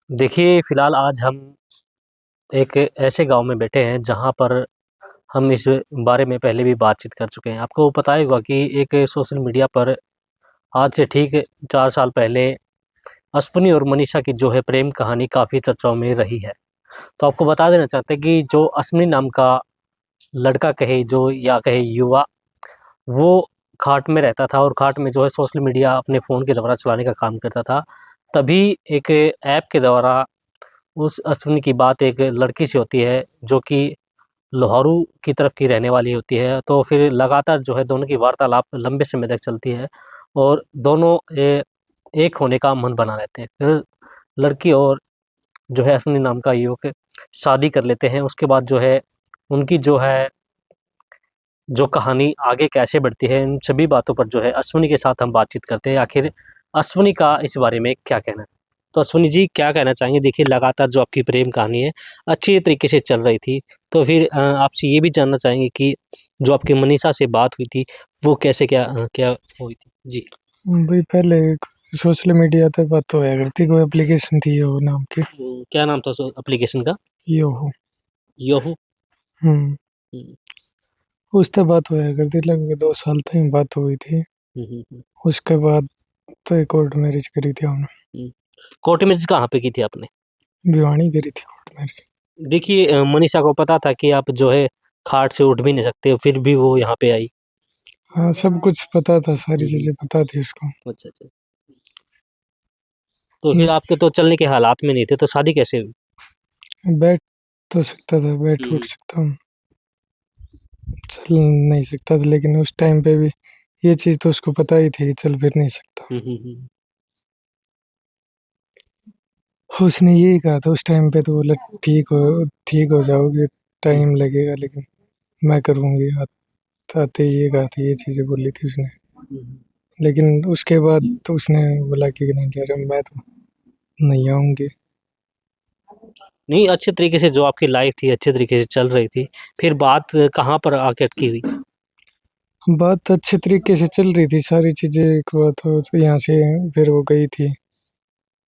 देखिए, फ़िलहाल आज हम एक ऐसे गाँव में बैठे हैं जहाँ पर हम इस बारे में पहले भी बातचीत कर चुके हैं। आपको पता ही होगा कि एक सोशल मीडिया पर आज से ठीक 4 साल पहले अश्विनी और मनीषा की जो है प्रेम कहानी काफ़ी चर्चाओं में रही है। तो आपको बता देना चाहते हैं कि जो अश्विनी नाम का लड़का कहे जो या कहे युवा, वो खाट में रहता था और खाट में जो है सोशल मीडिया अपने फ़ोन के द्वारा चलाने का काम करता था। तभी एक ऐप के द्वारा उस अश्विनी की बात एक लड़की से होती है जो कि लोहारू की तरफ की रहने वाली होती है, तो फिर लगातार जो है दोनों की वार्तालाप लंबे समय तक चलती है और दोनों एक होने का मन बना लेते हैं। फिर लड़की और जो है अश्विनी नाम का युवक शादी कर लेते हैं। उसके बाद जो है उनकी जो कहानी आगे कैसे बढ़ती है, इन सभी बातों पर जो है अश्विनी के साथ हम बातचीत करते हैं। आखिर अश्विनी का इस बारे में क्या कहना है? तो अश्विनी जी क्या कहना चाहेंगे? देखिए लगातार जो आपकी प्रेम कहानी है, अच्छी तरीके से चल रही थी। तो फिर आपसे ये भी जानना चाहेंगे कि जो आपकी मनीषा से बात हुई थी, वो कैसे क्या हुई थी? जी। भाई पहले सोशल मीडिया पे बात तो होया करती, कोई एप्लीकेशन थी यो नाम की। क्या नाम था उस एप्लीकेशन का? योहो। योहू? हम्म। हुँ, उससे बात होया करती, लगभग 2 साल तक बात हुई थी। हुँ, हुँ, हुँ, उसके बाद तो कोर्ट मैरिज करी थी हमने। हुँ। कोर्ट मैरिज कहाँ पे की थी आपने? भिवानी करी थी कोर्ट मैरिज। देखिए मनीषा को पता था कि आप जो है खाट से उठ भी नहीं सकते, फिर भी वो यहाँ पे आई। हाँ, सब कुछ पता था, सारी हुँ, हुँ। चीजें पता थी उसको। अच्छा, अच्छा। तो फिर आपके तो चलने के हालात में नहीं थे, तो शादी कैसे हुई? बैठ तो सकता था, हुँ, बैठ उठ हुँ। सकता हूँ, चल नहीं सकता था, लेकिन उस टाइम पे भी ये चीज तो उसको पता ही थी कि चल फिर नहीं सकता। हुँ, हुँ, हुँ। उसने यही कहा था उस टाइम पे, तो बोला ठीक हो जाओगे, हुँ, टाइम लगेगा लेकिन मैं करूँगी। आते ही ये कहा था, ये चीज़ें बोली थी उसने। हुँ, हुँ। लेकिन उसके बाद तो उसने बोला कि नहीं कह रहा, मैं तो नहीं आऊँगी। नहीं, अच्छे तरीके से जो आपकी लाइफ़ थी, अच्छे तरीके से चल रही थी। फिर बात कहाँ पर आके अटकी हुई? बात अच्छे तरीके से चल रही थी, सारी चीज़ें। एक बात हो तो यहाँ से फिर वो गई थी,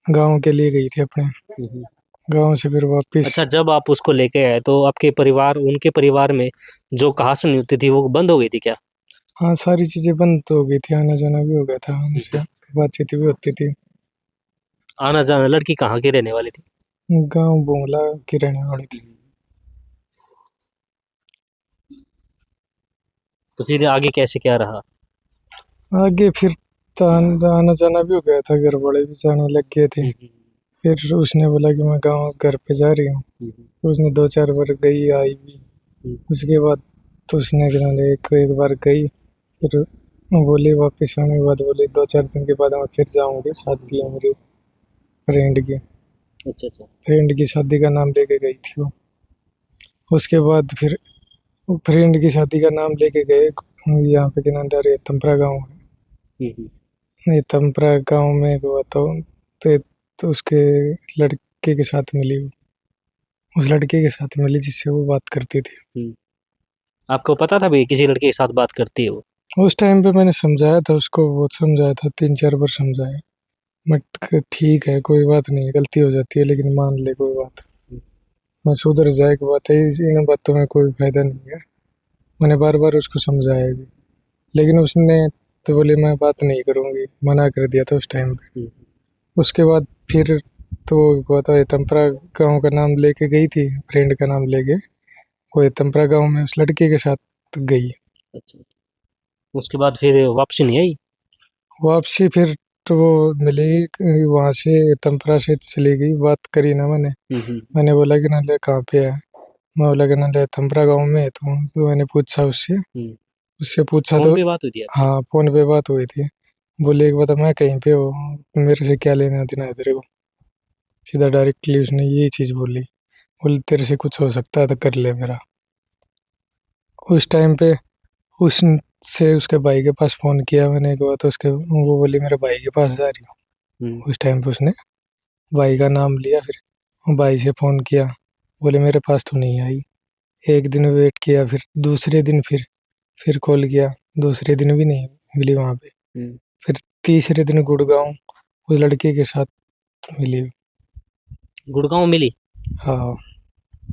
गाँव के लिए गई थी अपने। हुँ, हुँ। गाँव से फिर वापस। अच्छा जब आप उसको लेके आए तो आपके परिवार उनके परिवार में जो कहा-सुनी होती थी वो बंद हो गई थी क्या? हाँ, सारी चीज़ें बंद तो हो गई थी, आना-जाना भी हो गया था, हुँ, उनसे हुँ। बातचीत भी होती थी। आना-जाना लड़की कहाँ की रहने वाली थी? गाँव बोंगला की रहने वाली हुँ, थी। हुँ। तो फिर आगे कैसे क्या रहा? आगे फिर तो आना-जाना भी हो गया था, घर वाले भी जाने लग गए थे। हुँ, हुँ, फिर उसने बोला कि मैं गाँव घर पे जा रही हूँ। हुँ, हुँ, तो उसने 2-4 बार गई, आई भी। हुँ, उसके बाद तो उसने क्या नाम है, एक एक बार गई, फिर बोली वापस आने के बाद बोली 2-4 दिन के बाद मैं फिर जाऊँगी, शादी है मेरी फ्रेंड की। अच्छा, अच्छा। फ्रेंड की शादी का नाम लेके गई थी वो। उसके बाद फिर वो फ्रेंड की शादी का नाम लेके गए, यहाँ पे क्या नाम है, रेतमपुरा गाँव है। हुँ, हुँ। रेतमपुरा गाँव में हुआ तो उसके लड़के के साथ मिली वो। उस लड़के के साथ मिली जिससे वो बात करती थी। हुँ। आपको पता था भई किसी लड़के के साथ बात करती है वो? उस टाइम पे मैंने समझाया था उसको, बहुत समझाया था, 3-4 बार समझाया। बट ठीक है, कोई बात नहीं है, गलती हो जाती है, लेकिन मान ले कोई बात। हुँ, मैं सुधर जाए की बात है, इन बातों में कोई फ़ायदा नहीं है। मैंने बार-बार उसको समझाया भी, लेकिन उसने तो बोली मैं बात नहीं करूँगी, मना कर दिया था उस टाइम पे। हुँ, उसके बाद फिर तो हुआ था, तमपरा गाँव का नाम लेके गई थी, फ्रेंड का नाम लेके। वो तमपरा गाँव में उस लड़के के साथ गई। अच्छा। उसके बाद फिर वापसी नहीं आई? वापसी फिर तो वो मिली, वहाँ से तमपरा से चली गई, बात करी ना मैंने। हुँ, हुँ। मैंने बोला कि नंदे कहाँ पे है? मैं बोला कि नंदे तमपरा गाँव में है। तो मैंने पूछा उससे, हुँ। उससे पूछा फ़ोन तो पे बात हुई थी आपकी? हाँ, फ़ोन पे बात हुई थी। बोले एक बता, मैं कहीं पे हूँ, मेरे से क्या लेना-देना है तेरे को? सीधा डायरेक्टली उसने यही चीज़ बोली। बोले तेरे से कुछ हो सकता है तो कर ले मेरा। उस टाइम पे उससे उसके भाई के पास फ़ोन किया मैंने, एक बार तो उसके वो बोली मेरे भाई के पास जा रही हुँ, हूँ। उस टाइम पे उसने भाई का नाम लिया, फिर भाई से फ़ोन किया, बोले मेरे पास तो नहीं आई। 1 दिन वेट किया, फिर दूसरे दिन फिर कॉल किया, दूसरे दिन भी नहीं मिली वहाँ पे। हुँ। फिर तीसरे दिन गुड़गाँव उस लड़के के साथ मिली। गुड़गांव मिली? हाँ,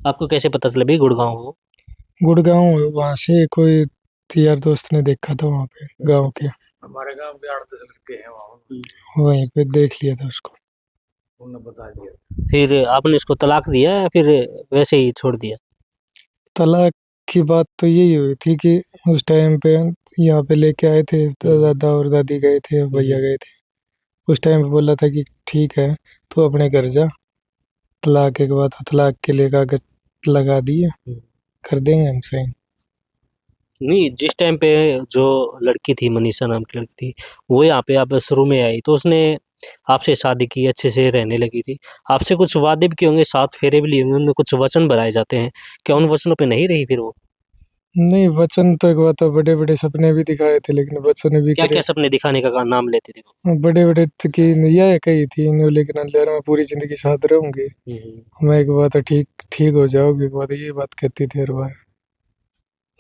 आपको कैसे पता चला भाई गुड़गांव हो? गुड़गांव वहाँ से कोई यार दोस्त ने देखा था वहाँ पे गांव के, हमारे गांव के 8-10 लड़के हैं वहाँ, वहीं पे देख लिया था उसको। उन्होंने बता दिया। फिर आपने उसको तलाक दिया या फिर वैसे ही छोड़ दिया? तलाक की बात तो यही हुई थी कि उस टाइम पे यहाँ पे लेके आए थे, तो दादा और दादी गए थे, भैया गए थे। उस टाइम पे बोला था कि ठीक है, तो अपने घर जा, तलाक के बाद तलाक के लिए कागज लगा दिए, कर देंगे हम साइन। नहीं, जिस टाइम पे जो लड़की थी, मनीषा नाम की लड़की थी, वो यहाँ पे आप शुरू में आई तो उसने आपसे शादी की, अच्छे से रहने लगी थी, आपसे कुछ वादे भी किए होंगे, 7 फेरे भी लिए होंगे, उनमें कुछ वचन भराए जाते हैं, क्या उन वचनों पे नहीं रही फिर वो? नहीं, वचन तो एक बात, तो बड़े बड़े सपने भी दिखाए थे, लेकिन वचन भी क्या करे। क्या सपने दिखाने का नाम लेते थे वो? बड़े बड़े की यह कही थी इन्हों, लेकिन यार मैं पूरी जिंदगी साथ रहूंगी, मैं एक बात ठीक ठीक हो जाओगी, एक बात ये बात कहती थी हर बार।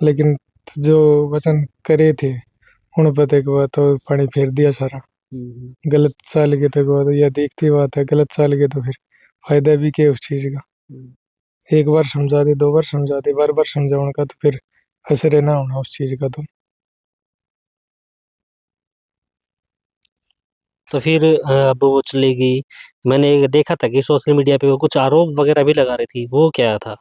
लेकिन जो वचन करे थे उन पर तो एक बात तो पानी फेर दिया सारा। गलत चाल के तो एक बात यह देखती बात है, गलत चाल के तो फिर फायदा भी क्या उस चीज का। एक बार समझा दे, 2 बार समझा दे, बार बार समझाने का तो फिर असर ना होना उस चीज का। तो फिर अब वो चली गई, मैंने देखा था कि सोशल मीडिया पे वो कुछ आरोप वगैरह भी लगा रही थी, वो क्या था?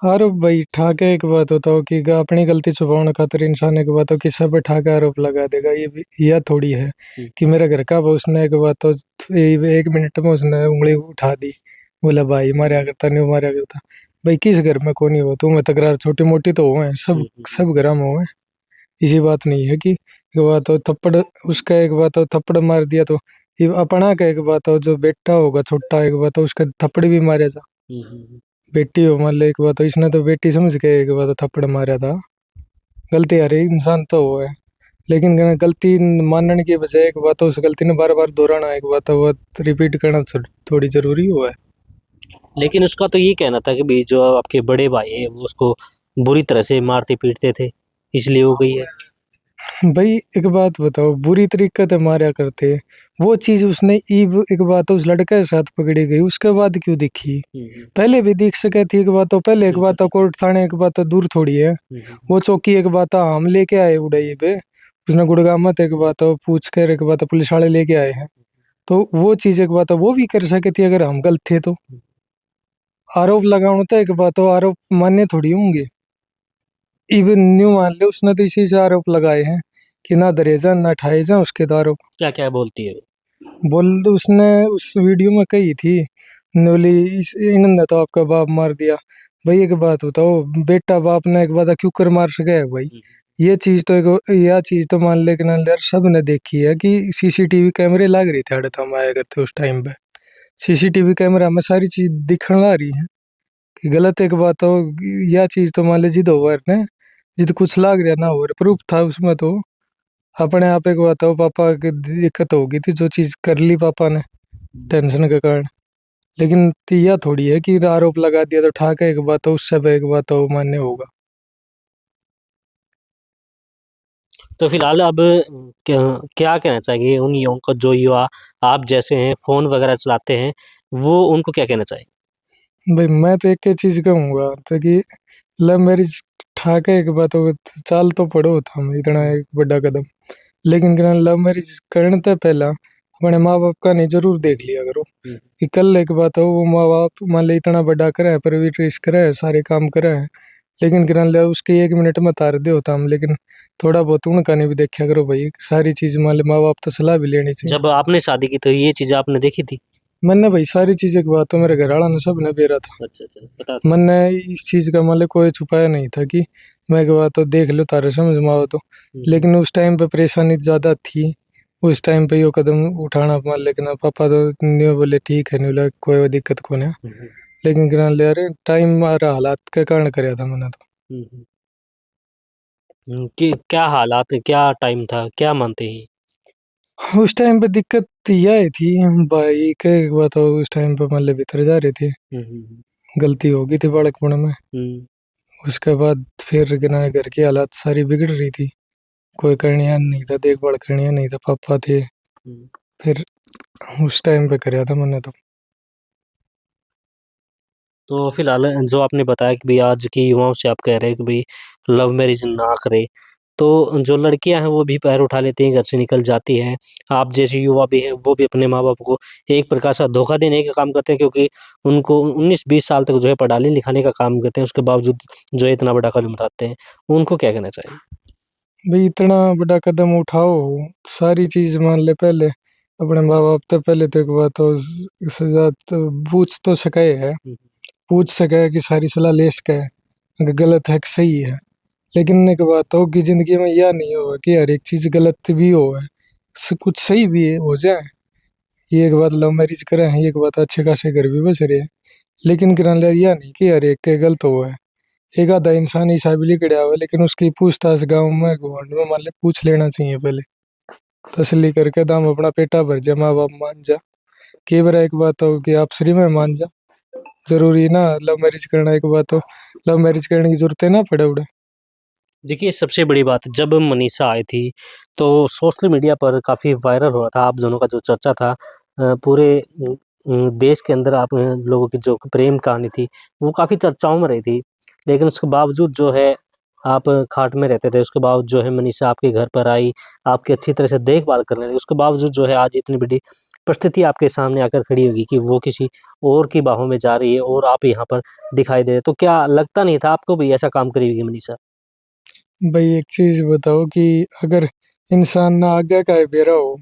आरोप भाई ठाके एक बात होता हो कि अपनी गलती छुपाने खातिर इंसान एक बात हो कि सब पे ठाके आरोप लगा देगा, ये भी यह थोड़ी है कि मेरा घर का वो उसने एक बात हो 1 मिनट में उसने उंगली उठा दी, बोला भाई मारा करता नहीं मारा करता। भाई किस घर में कौन नहीं हो, तुम्हें तकरार छोटी मोटी तो हो, सब सब घर में हो। इसी बात नहीं है कि एक बात हो थप्पड़, उसका एक बात हो थप्पड़ मार दिया तो ये अपना का एक बात हो, जो बेटा होगा छोटा एक बात हो उसका थप्पड़ भी मारे जा। बेटी हो मान ले एक बात हो, इसने तो बेटी समझ के एक बात हो थप्पड़ मारा था। गलती हर एक इंसान तो वो है, लेकिन गलती मानने की बजाय एक बात हो उस गलती ने बार बार दोहराना एक बात हो वो रिपीट करना थोड़ी जरूरी हुआ है। लेकिन उसका तो ये कहना था कि भाई जो आपके बड़े भाई है वो उसको बुरी तरह से मारते पीटते थे, इसलिए हो गई है। भाई एक बात बताओ, बुरी तरीके से मारा करते, वो चीज उसने ईब एक बात हो उस लड़के के साथ पकड़ी गई, उसके बाद क्यों दिखी? पहले भी दिख सके थी एक बात हो, पहले एक बात हो कोर्ट थाने एक बात हो दूर थोड़ी है। वो चौकी एक बात हो हम लेके आए उड़ाई पे, उसने गुड़गांव मत एक बात हो पूछ कर एक बात हो पुलिस वाले लेके आए हैं, तो वो चीज एक बात हो वो भी कर सके थी अगर हम गलत थे तो। आरोप लगाना तो एक बात हो, आरोप मान्य थोड़ी होंगे। इवन न्यू मान लो उसने तो इसी से आरोप लगाए हैं कि ना धरे जा ना ठाए जा उसके तो आरोप। क्या क्या बोलती है? बोल उसने उस वीडियो में कही थी, बोली इन्होंने तो आपका बाप मार दिया। भाई एक बात बताओ, बेटा बाप ने एक बात क्यों कर मार सके है भाई? ये चीज तो एक यह चीज तो मान ले कि ना यार सब ने देखी है कि सीसीटीवी कैमरे लग रही थे अड़ता हम आया करते उस टाइम पे, सीसीटीवी कैमरा में सारी चीज दिखने ला रही है कि गलत एक बात हो। यह चीज तो मान ले जिद हो ने जिद कुछ लाग रहा ना हो प्रूफ था उसमें, तो अपने आप एक बात हो पापा की दिक्कत होगी थी जो चीज कर ली पापा ने टेंशन के कारण। लेकिन यह थोड़ी है कि आरोप लगा दिया तो ठाक है एक बात हो उससे पे एक बात हो मान्य होगा। तो फिलहाल अब क्या क्या कहना चाहिए उन युवाओं को, जो युवा आप जैसे हैं, फोन वगैरह चलाते हैं, वो उनको क्या कहना चाहिए? भाई मैं तो एक ही चीज कहूंगा तो कि लव मैरिज ठाक है एक बात हो, चाल तो पड़ो था इतना एक बड़ा कदम, लेकिन लव मैरिज करने से पहला अपने माँ बाप का नहीं जरूर देख लिया करो कि कल एक बात हो वो माँ बाप मान ली इतना बड़ा करे है, परवरिश करे है, सारे काम करे है, लेकिन ले उसके 1 मिनट में तार दे होता हम, लेकिन थोड़ा बहुत उनका नहीं भी देखा करो भाई, सारी चीज मान ली माँ बाप तो सलाह भी लेनी चाहिए। जब आपने शादी की तो ये चीजें आपने देखी थी? मैंने भाई सारी चीजें की बात तो मेरे घर वाला ने सब ने बेरा था, अच्छा अच्छा, बता। मैंने इस चीज का मान ली कोई छुपाया नहीं था कि मैं एक बात तो देख लो तारे समझ में आओ तो। लेकिन उस टाइम पे परेशानी ज्यादा थी, उस टाइम पे यो कदम उठाना मान, लेकिन पापा तो न्यू बोले ठीक है न्यू लग कोई दिक्कत को नहीं, लेकिन ले अरे टाइम आ रहा हालात के कारण कराया था मैंने तो। कि क्या हालात, क्या टाइम था, क्या मानते उस टाइम पे दिक्कत यह थी भाई के एक बात हो, उस टाइम पे मान ले भीतर जा रहे थे, हैं? गलती हो गई थी बालकपन में। उसके बाद फिर घर की हालात सारी बिगड़ रही थी, कोई करनिया नहीं था, देखभाल करनिया नहीं था, पापा थे। फिर उस टाइम पे कराया था मैंने तो। तो फिलहाल जो आपने बताया कि भई आज की युवाओं से आप कह रहे हैं कि भई लव मैरिज ना करें। तो जो लड़कियाँ हैं वो भी पैर उठा लेती हैं, घर से निकल जाती हैं। आप जैसे युवा भी हैं, वो भी अपने माँ-बाप को एक प्रकार से धोखा देने का काम करते हैं क्योंकि उनको 19-20 साल तक जो है पढ़ाने-लिखाने का काम करते हैं, उसके बावजूद जो है इतना बड़ा कदम उठाते हैं। उनको क्या कहना चाहेंगे? भाई इतना बड़ा कदम उठाओ, सारी चीज़ मान ले पहले, अपने माँ-बाप तो पहले तो एक बात तो सज़ा तो पूछ तो सके है, हुँ, पूछ सके कि सारी सलाह ले सके, कि गलत है कि सही है। लेकिन एक बात हो कि ज़िंदगी में यह नहीं होगा कि हर एक चीज़ गलत भी होवे, कुछ सही भी हो जाए। ये एक बात लव मैरिज करे हैं, एक बात अच्छे खासे घर भी बस रहे हैं, लेकिन किराया यह नहीं कि हर एक के गलत होवे। एक आधा इंसान ऐसा भी लिखड़ा हुआ लेकिन उसकी पूछताछ गाँव में घुमाने में मान ले पूछ लेना चाहिए पहले। तसल्ली करके दाम अपना पेटा भर जा, माँ-बाप मान जा। कई बार एक बात हो कि आप श्री में मान जा। ज़रूरी ना लव मैरिज करना एक बात हो, लव मैरिज करने की ज़रूरत है ना पड़े उड़े। देखिए, सबसे बड़ी बात जब मनीषा आई थी, तो सोशल मीडिया पर काफ़ी वायरल हो रहा था आप दोनों का जो चर्चा था पूरे देश के अंदर आप लोगों की जो प्रेम कहानी थी, वो काफ़ी चर्चाओं में रही थी। लेकिन उसके बावजूद जो है, आप खाट में रहते थे, उसके बावजूद जो है मनीषा आपके घर पर आई, आपकी अच्छी तरह से देखभाल करने लगी। उसके बावजूद जो है आज इतनी बड़ी परिस्थिति आपके सामने आकर खड़ी होगी कि वो किसी और की बाहों में जा रही है और आप यहाँ पर दिखाई दे रहे हैं। तो क्या लगता नहीं था आपको भी ऐसा काम करेगी मनीषा? भाई एक चीज़ बताओ कि अगर इंसान ना आगे का है बेरा हो,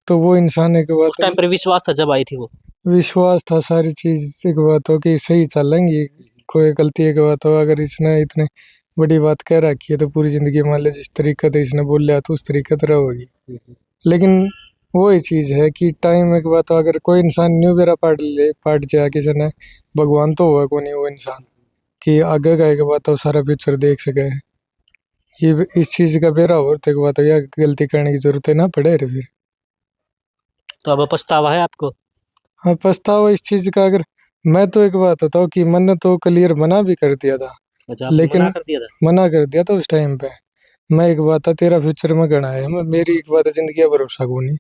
तो वो इंसान एक उस बात टाइम पर विश्वास था जब आई थी वो। विश्वास था सारी चीज़ एक बात हो कि सही चलेंगी, कोई गलती एक बात हो अगर इसने इतनी बड़ी बात कह रखी है तो पूरी ज़िंदगी मान ले जिस तरीके से इसने बोल लिया तो उस तरीके से रहोगी। लेकिन वही चीज़ है कि टाइम एक बात हो अगर कोई इंसान न्यू बेरा पाट जाए किसी ने, भगवान तो हुआ को नहीं वो इंसान, कि आगे का एक बात हो सारा फ्यूचर देख सके। ये इस चीज़ का बेरा हो तो एक बात हो या गलती करने की ज़रूरत है ना पड़े रे फिर। तो अब पछतावा है आपको? हाँ, पछतावा इस चीज़ का अगर मैं तो एक बात बताऊँ कि मैंने तो क्लियर मना भी कर दिया था, अच्छा, आपने लेकिन मना कर दिया था? मना कर दिया था उस टाइम पे। मैं एक बात है तेरा फ्यूचर में गणा है, मैं मेरी एक बात है ज़िंदगी का भरोसा कोनी।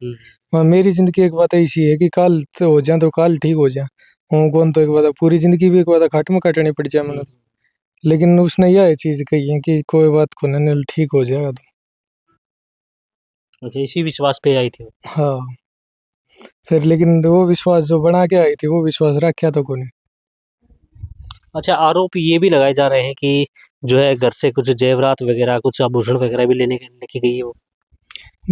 हुँ, मेरी ज़िंदगी एक बात ऐसी है कि काल तो हो जाए तो काल ठीक हो जाए। कौन तो एक बात है पूरी ज़िंदगी भी एक बात है खाट में काटनी पड़ जाए मैंने हुँ। तो। लेकिन उसने यह चीज़ कही है कि कोई बात को नहीं ठीक हो जाएगा तो। अच्छा, इसी विश्वास पे आई थी वो। हाँ, फिर लेकिन वो विश्वास जो बना के आई थी वो विश्वास रखा तो कोनी। अच्छा, आरोप ये भी लगाए जा रहे हैं कि जो है घर से कुछ ज़ेवरात वग़ैरह, कुछ आभूषण वग़ैरह भी लेके गई है वो।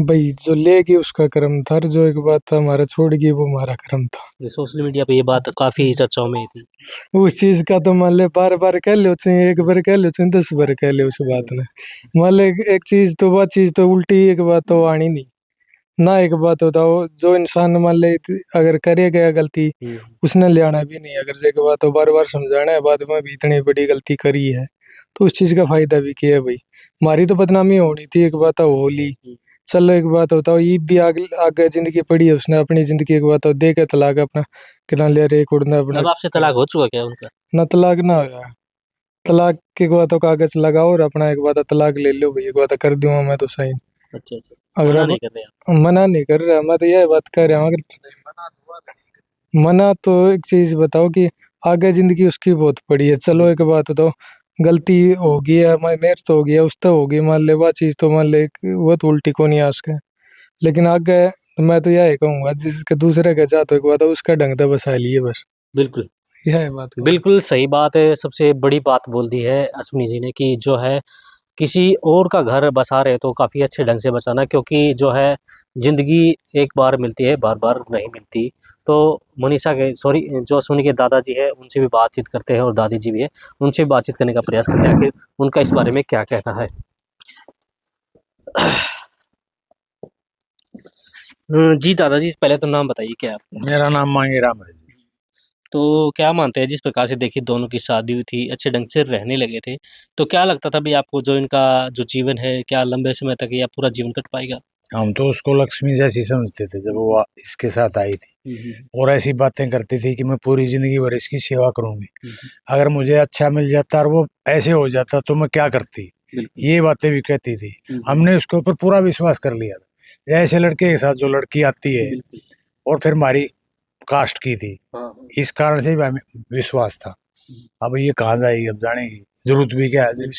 भई जो लेगी उसका कर्म था और जो एक बात हमारा छोड़ गई वो हमारा कर्म था। ये सोशल मीडिया पे ये बात काफ़ी चर्चाओं में आई थी। उस चीज़ का तो मान ले बार-बार कह लो चाहे एक बार कह लो चाहे 10 बार कह लो उस बात ने। मान ले एक चीज़ तो वो चीज़ तो उल्टी एक बात तो आनी नहीं। ना एक बात बताओ जो इंसान मान ले अगर करे गया गलती हुँ, उसने ले आना भी नहीं। अगर एक बात तो बार-बार समझाना है बाद में भी इतनी बड़ी गलती करी है, तो उस चीज़ का फ़ायदा भी क्या है भई? हमारी तो बदनामी होनी थी एक बात तो हो ली। हुँ। चलो एक बात बताओ ये भी आगे ज़िंदगी पड़ी है उसने अपनी ज़िंदगी एक बात तो दे के तलाक अपना कितना ले रिकॉर्ड ने अपना अब आपसे तलाक हो चुका क्या उनका? ना तलाक ना होया। तलाक की एक बात तो कागज़ लगाओ और अपना एक बात तलाक ले लो भई एक बात कर दूँगा मैं तो साइन। अच्छा, अच्छा। अगर मना अब नहीं कर रहे आप। मना नहीं कर रहा मैं तो यह बात कह रहा हूँ अगर मना तो एक चीज़ बताओ कि आगे ज़िंदगी उसकी बहुत पड़ी है। चलो एक बात तो गलती हो गई है मेरे तो हो गया उससे हो गई मान ले वो चीज़ तो मान ले वो तो उल्टी को नहीं आ सके। लेकिन आगे मैं तो यही कहूँगा जिसके दूसरे के जात एक बात है उसका ढंग से बसा लिए बस। बिल्कुल। यह है बात कहूँ। बिल्कुल सही बात है, सबसे बड़ी बात बोल दी है अश्विनी जी ने कि जो है किसी और का घर बसा रहे तो काफ़ी अच्छे ढंग से बसाना क्योंकि जो है ज़िंदगी एक बार मिलती है, बार-बार नहीं मिलती। तो मनीषा के सॉरी जो अश्विनी के दादाजी हैं उनसे भी बातचीत करते हैं और दादी जी भी हैं, उनसे भी बातचीत करने का प्रयास करते हैं आखिर उनका इस बारे में क्या कहना है। जी दादाजी पहले तो नाम बताइए क्या है आपका? मेरा नाम मांगेराम है जी। तो क्या मानते हैं जिस प्रकार से देखिए दोनों की शादी हुई थी, अच्छे ढंग से रहने लगे थे, तो क्या लगता था भई आपको जो इनका जो जीवन है, क्या लंबे समय तक या पूरा जीवन कट पाएगा? हम तो उसको लक्ष्मी जैसी समझते थे जब वो इसके साथ आई थी हुँ, हुँ, और ऐसी बातें करती थी कि मैं पूरी जिंदगी भर इसकी सेवा करूंगी। हुँ, हुँ। अगर मुझे अच्छा मिल जाता और वो ऐसे हो जाता तो मैं क्या करती, बिल्कुल। ये बातें भी कहती थी। हुँ, हुँ। हमने उसके ऊपर पूरा विश्वास कर लिया था। ऐसे लड़के के साथ जो लड़की आती है बिल्कुल। और फिर हमारी कास्ट की थी, हाँ, हाँ। इस कारण से भी हमें विश्वास था। अब ये कहाँ जाएगी, अब जानेगी, जरूरत भी क्या है जब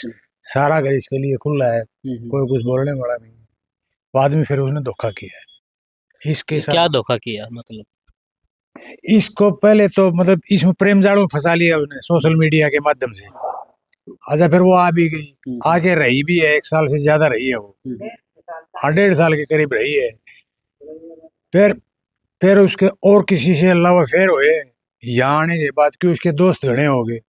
सारा घर इसके लिए खुला है, कोई कुछ बोलने वाला नहीं। बाद में फिर उसने धोखा किया है इसके क्या साथ। धोखा किया मतलब? इसको पहले तो मतलब इसमें प्रेम जाल में फंसा लिया उसने सोशल मीडिया के माध्यम से। अच्छा, फिर वो आ भी गई, आके रही भी है, 1 साल से ज्यादा रही है वो, 1.5 साल के करीब रही है। फिर उसके और किसी से लव अफेयर हुए, यहाँ आने के बाद कि उसके दोस्त घने हो गए,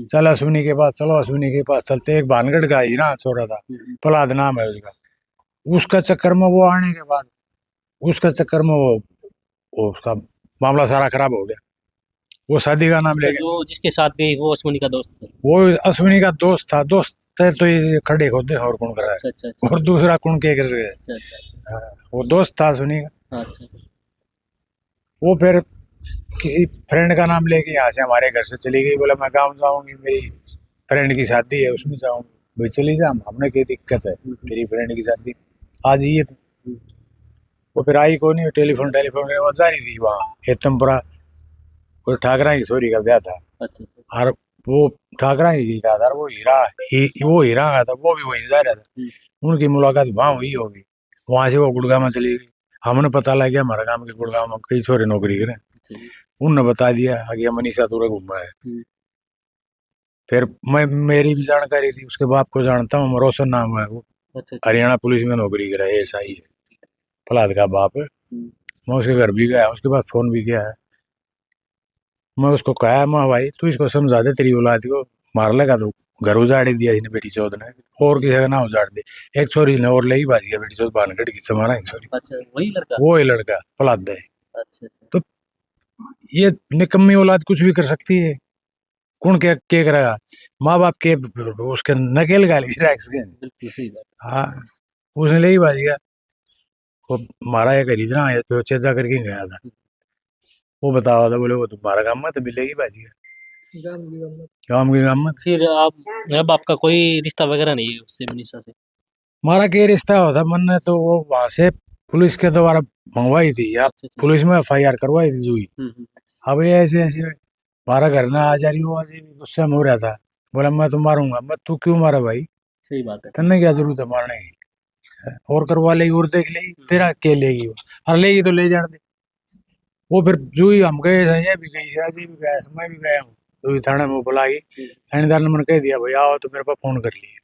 चल अश्विनी के पास चलो, अश्विनी के पास चलते। एक भानगढ़ का ही ना छोरा था, प्रहलाद नाम है उसका, उसका चक्कर में वो आने के बाद उसका चक्कर में वो उसका मामला सारा खराब हो गया। वो शादी का नाम ले गया। जो जिसके साथ गई वो अश्विनी का दोस्त था? वो अश्विनी का दोस्त था, दोस्त है तो ये खड़े होते और कौन करा है, अच्छा अच्छा अच्छा और दूसरा कौन के कर रहे अच्छा अच्छा है। वो दोस्त था अश्विनी का। अच्छा वो फिर किसी फ्रेंड का नाम लेके यहाँ से हमारे घर से चली गई, बोला मैं गाँव जाऊंगी, मेरी फ्रेंड की शादी है उसमें जाऊंगी। भाई चली जा, हमने क्या दिक्कत है, तेरी फ्रेंड की शादी आज ही है। वो फिर आई को नहीं, टेलीफोन वो जा रही थी वहाँ हेतमपुरा, कोई ठाकरा की छोरी का ब्याह था। अच्छा और वो ठाकरा ही का था, वो हीरा का था, वो भी वहीं जा रहा था। उनकी मुलाकात वहाँ हुई होगी, वहां से वो गुड़गांव में चली गई। हमने पता लग गया हमारे गांव के गुड़गांव में कई छोरे नौकरी करें, उनने बता दिया आगे मनीषा तुरे घूमा है। फिर मेरी भी जानकारी थी, उसके बाप को जानता हूँ, रोशन नाम है वो, हरियाणा पुलिस में नौकरी करे, एएसआई है, प्रहलाद का बाप है। मैं उसके घर भी गया, उसके बाद फोन भी किया है। मैं उसको कहा, मैं भाई तू इसको समझा दे, तेरी औलाद को मार लेगा तो घर उजाड़ ही दिया इसने बेटी चौथ ने, और किसी का ना उजाड़ दे। एक छोरी ने और ले ही बाजी बेटी चौथ भानगढ़ की समारा छोरी। अच्छा वही लड़का? वो ही लड़का प्रहलाद है। अच्छा तो ये निकम्मी औलाद कुछ भी कर सकती है, कौन क्या करेगा, माँ बाप के उसके नकेल गाली बिल्कुल सही बात। हाँ, उसने ले ही बाजी गया। वो मारा एक हरिजना है तो चेजा करके गया था, वो बता रहा था, बोले वो तुम्हारा काम मत मिलेगी बाजी काम की काम मत। फिर अब आपका कोई रिश्ता वगैरह नहीं है उससे, मनीषा से? हमारा क्या रिश्ता होता मन ने, तो वो वहां से पुलिस के द्वारा मंगवाई थी, या अच्छा अच्छा पुलिस में एफआईआर करवाई थी जुई। अब ये ऐसे ऐसे हमारा घर ना आ जा रही हो, आज गुस्से में हो रहा था, बोला मैं तो मारूंगा। मैं तू क्यों मारा भाई, सही बात है। तेने क्या जरूरत है मारने की, और करवा लेगी और देख लेगी, तेरा क्या लेगी वो, और लेगी तो ले जाने दे। वो फिर जुई हम गए, ये भी गई, अजय भी गया, मैं भी गया हूँ जुई थाने में, बुलाई थानेदार ने मैंने कह दिया भाई आओ, तो मेरे पास फोन कर लिए,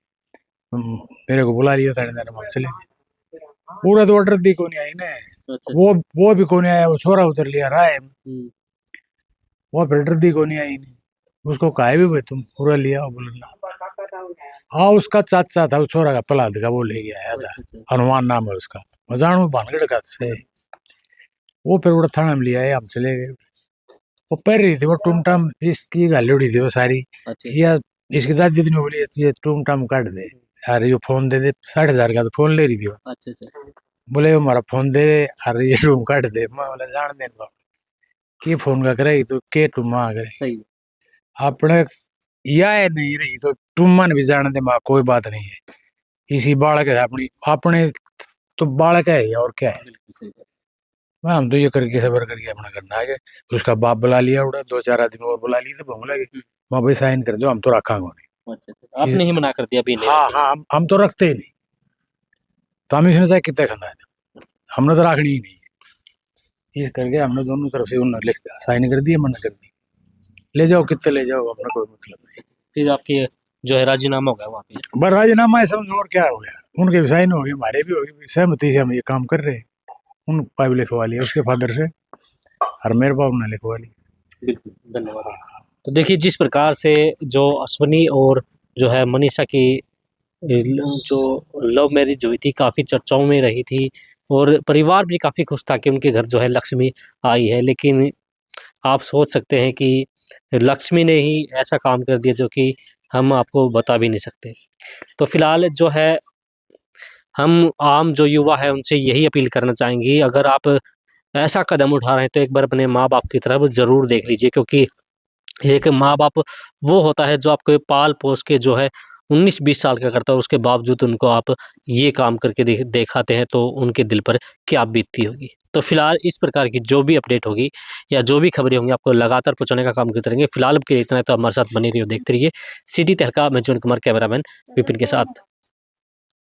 मेरे को बुला लिया थानेदार ने, चले गए। पूरा तो ऑर्डर दी को नहीं आई ना, अच्छा वो भी को नहीं आया, वो छोरा उतर लिया रहा है, वो फिर ऑर्डर दी को नहीं आई नहीं। उसको कहा भी भाई तुम पूरा लिया, बोलना हाँ, उसका चाचा था उस छोरा का प्रहलाद का, वो ले गया आया था, हनुमान नाम है उसका, मैं जानू भानगढ़ का से। वो फिर उड़ा थाना में लिया है, हम चले गए। वो पढ़ रही थी, वो टूमटाम इसकी गाली उड़ी थी वो सारी, या इसकी दादी ने बोली ये टूमटाम काट दे यार, ये फोन दे दे, 60,000 का तो फोन ले रही थी वो। अच्छा अच्छा बोले हमारा फोन दे अरे ये टूम काट दे। मैं बोला जान दे के फोन का करे तो के टूमा करे, सही अपने या है नहीं रही तो टूमा ने भी जान दे, माँ कोई बात नहीं है, इसी बालक है अपनी, अपने तो बालक है और क्या है। बिल्कुल सही बात। मैं हम तो ये करके सबर करके अपना करना है। उसका बाप बुला लिया, उड़ा 2-4 आदमी और बुला लिए, तो भोंग लगे, मैं भाई साइन कर दो, हम तो रखा नहीं। अच्छा अच्छा, आपने ही मना कर दिया भी नहीं हाँ रखेंगे? हाँ, हम तो रखते ही नहीं, तो हम इसने चाहे कितने खाना है, हमने तो रखनी ही नहीं है। इस करके हमने दोनों तरफ से उन्होंने लिख दिया, साइन कर दिया, मना कर दी, ले जाओ कितने ले जाओ, अपना कोई मतलब नहीं। फिर आपकी जो है राजीनामा हो गया वहाँ पे? बस राजीनामा है, समझो और क्या हो गया, उनके भी साइन हो गए, हमारे भी हो गए, सहमति से हम ये काम कर रहे हैं। उन पाइप लिखवा लिया उसके फादर से, और मेरे बाप ने लिखवा ली। बिल्कुल, धन्यवाद। तो देखिए जिस प्रकार से जो अश्विनी और जो है मनीषा की जो लव मैरिज हुई थी काफ़ी चर्चाओं में रही थी, और परिवार भी काफ़ी खुश था कि उनके घर जो है लक्ष्मी आई है। लेकिन आप सोच सकते हैं कि लक्ष्मी ने ही ऐसा काम कर दिया जो कि हम आपको बता भी नहीं सकते। तो फिलहाल जो है हम आम जो युवा है उनसे यही अपील करना चाहेंगे, अगर आप ऐसा कदम उठा रहे हैं तो एक बार अपने माँ बाप की तरफ ज़रूर देख लीजिए, क्योंकि एक माँ बाप वो होता है जो आपको पाल पोस के जो है 19-20 साल का करता है, उसके बावजूद उनको आप ये काम करके दिखाते हैं, तो उनके दिल पर क्या बीतती होगी। तो फिलहाल इस प्रकार की जो भी अपडेट होगी या जो भी खबरें होंगी आपको लगातार पहुँचाने का काम करते रहेंगे। फिलहाल अब के लिए इतना है, तो हमारे साथ बने रहिए, देखते रहिए सिटी तहलका। मैं जॉन कुमार, कैमरामैन विपिन के साथ।